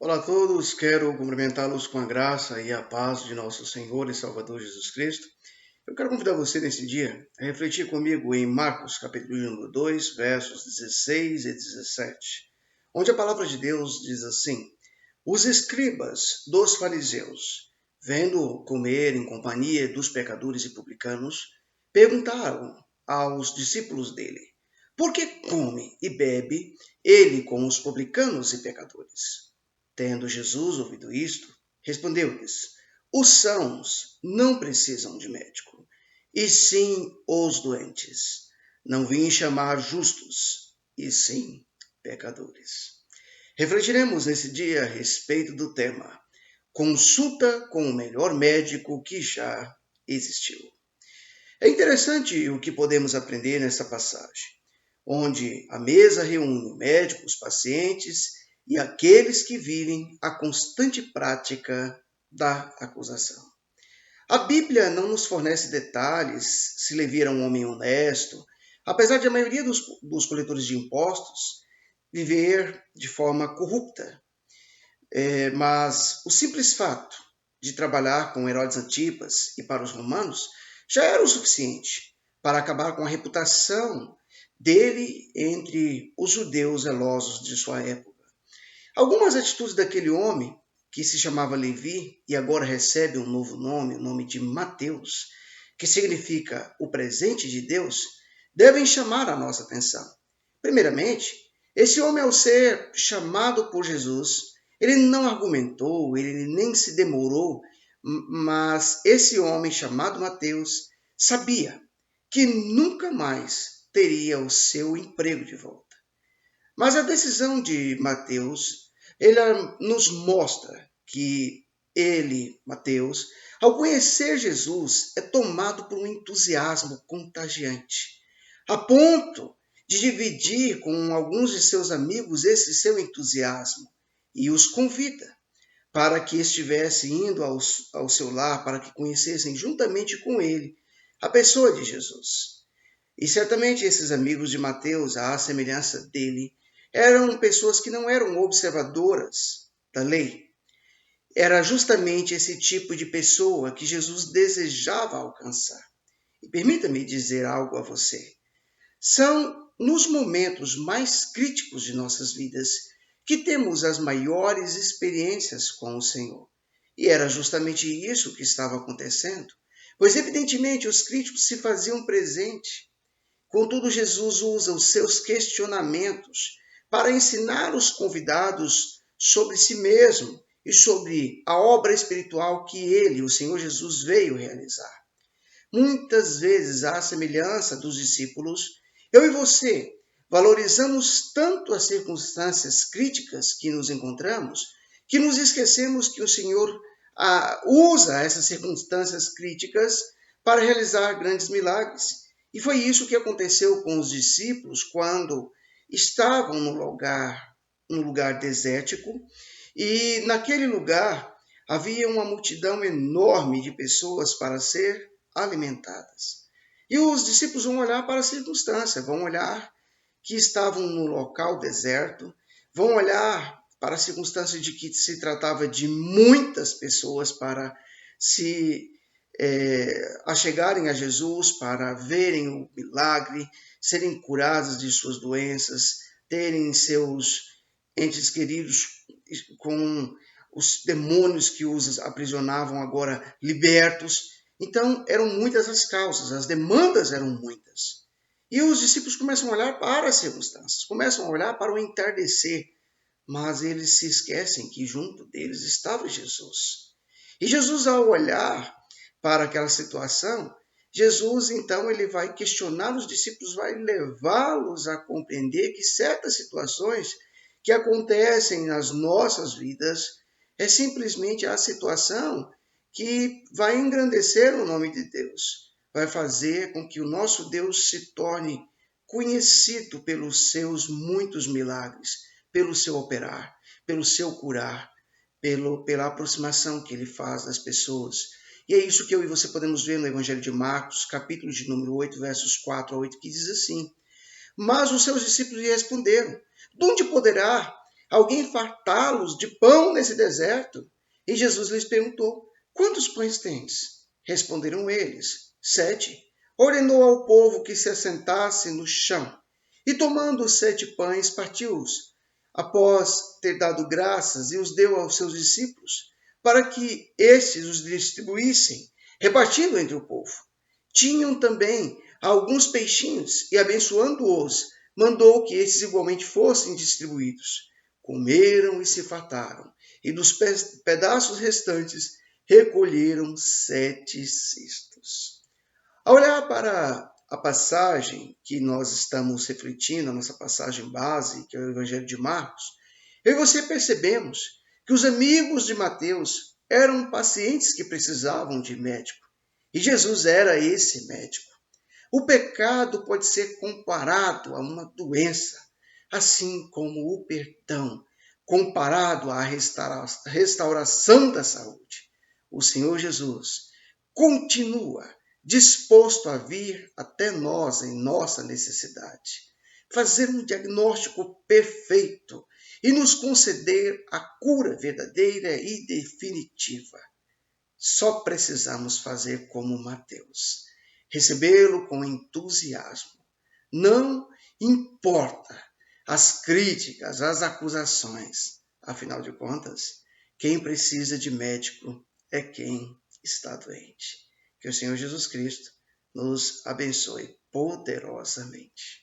Olá a todos, quero cumprimentá-los com a graça e a paz de nosso Senhor e Salvador Jesus Cristo. Eu quero convidar você nesse dia a refletir comigo em Marcos, capítulo número 2, versos 16 e 17, onde a palavra de Deus diz assim: Os escribas dos fariseus, vendo comer em companhia dos pecadores e publicanos, perguntaram aos discípulos dele: Por que come e bebe ele com os publicanos e pecadores? Tendo Jesus ouvido isto, respondeu-lhes: Os sãos não precisam de médico, e sim os doentes. Não vim chamar justos, e sim pecadores. Refletiremos nesse dia a respeito do tema Consulta com o melhor médico que já existiu. É interessante o que podemos aprender nessa passagem, onde a mesa reúne médicos, pacientes e aqueles que vivem a constante prática da acusação. A Bíblia não nos fornece detalhes se Levi era um homem honesto, apesar de a maioria dos coletores de impostos viver de forma corrupta. Mas o simples fato de trabalhar com Herodes Antipas e para os romanos já era o suficiente para acabar com a reputação dele entre os judeus zelosos de sua época. Algumas atitudes daquele homem, que se chamava Levi e agora recebe um novo nome, o nome de Mateus, que significa o presente de Deus, devem chamar a nossa atenção. Primeiramente, esse homem, ao ser chamado por Jesus, ele não argumentou, ele nem se demorou, mas esse homem chamado Mateus sabia que nunca mais teria o seu emprego de volta. Mas a decisão de Mateus, ela nos mostra que ele, Mateus, ao conhecer Jesus, é tomado por um entusiasmo contagiante, a ponto de dividir com alguns de seus amigos esse seu entusiasmo e os convida para que estivessem indo ao seu lar, para que conhecessem juntamente com ele a pessoa de Jesus. E certamente esses amigos de Mateus, à semelhança dele, eram pessoas que não eram observadoras da lei. Era justamente esse tipo de pessoa que Jesus desejava alcançar. E permita-me dizer algo a você. São nos momentos mais críticos de nossas vidas que temos as maiores experiências com o Senhor. E era justamente isso que estava acontecendo, pois evidentemente os críticos se faziam presente. Contudo, Jesus usa os seus questionamentos para ensinar os convidados sobre si mesmo e sobre a obra espiritual que ele, o Senhor Jesus, veio realizar. Muitas vezes, à semelhança dos discípulos, eu e você valorizamos tanto as circunstâncias críticas que nos encontramos, que nos esquecemos que o Senhor usa essas circunstâncias críticas para realizar grandes milagres. E foi isso que aconteceu com os discípulos quando estavam no lugar desértico, e naquele lugar havia uma multidão enorme de pessoas para ser alimentadas. E os discípulos vão olhar para a circunstância, vão olhar que estavam no local deserto, vão olhar para a circunstância de que se tratava de muitas pessoas para se achegarem a Jesus, para verem o milagre, serem curadas de suas doenças, terem seus entes queridos com os demônios que os aprisionavam agora libertos. Então, eram muitas as causas, as demandas eram muitas. E os discípulos começam a olhar para as circunstâncias, começam a olhar para o entardecer, mas eles se esquecem que junto deles estava Jesus. E Jesus, ao olhar para aquela situação, Jesus, então, ele vai questionar os discípulos, vai levá-los a compreender que certas situações que acontecem nas nossas vidas é simplesmente a situação que vai engrandecer o nome de Deus, vai fazer com que o nosso Deus se torne conhecido pelos seus muitos milagres, pelo seu operar, pelo seu curar, pela aproximação que ele faz das pessoas. E é isso que eu e você podemos ver no Evangelho de Marcos, capítulo de número 8, versos 4 a 8, que diz assim: Mas os seus discípulos lhe responderam: De onde poderá alguém fartá-los de pão nesse deserto? E Jesus lhes perguntou: quantos pães tens? Responderam eles: 7. Ordenou ao povo que se assentasse no chão. E tomando os 7 pães, partiu-os, após ter dado graças, e os deu aos seus discípulos, para que estes os distribuíssem, repartindo entre o povo. Tinham também alguns peixinhos, e abençoando-os, mandou que estes igualmente fossem distribuídos. Comeram e se fartaram, e dos pedaços restantes recolheram 7 cestos. Ao olhar para a passagem que nós estamos refletindo, a nossa passagem base, que é o Evangelho de Marcos, eu e você percebemos que os amigos de Mateus eram pacientes que precisavam de médico. E Jesus era esse médico. O pecado pode ser comparado a uma doença, assim como o perdão, comparado à restauração da saúde. O Senhor Jesus continua disposto a vir até nós em nossa necessidade, fazer um diagnóstico perfeito e nos conceder a cura verdadeira e definitiva. Só precisamos fazer como Mateus, recebê-lo com entusiasmo. Não importa as críticas, as acusações. Afinal de contas, quem precisa de médico é quem está doente. Que o Senhor Jesus Cristo nos abençoe poderosamente.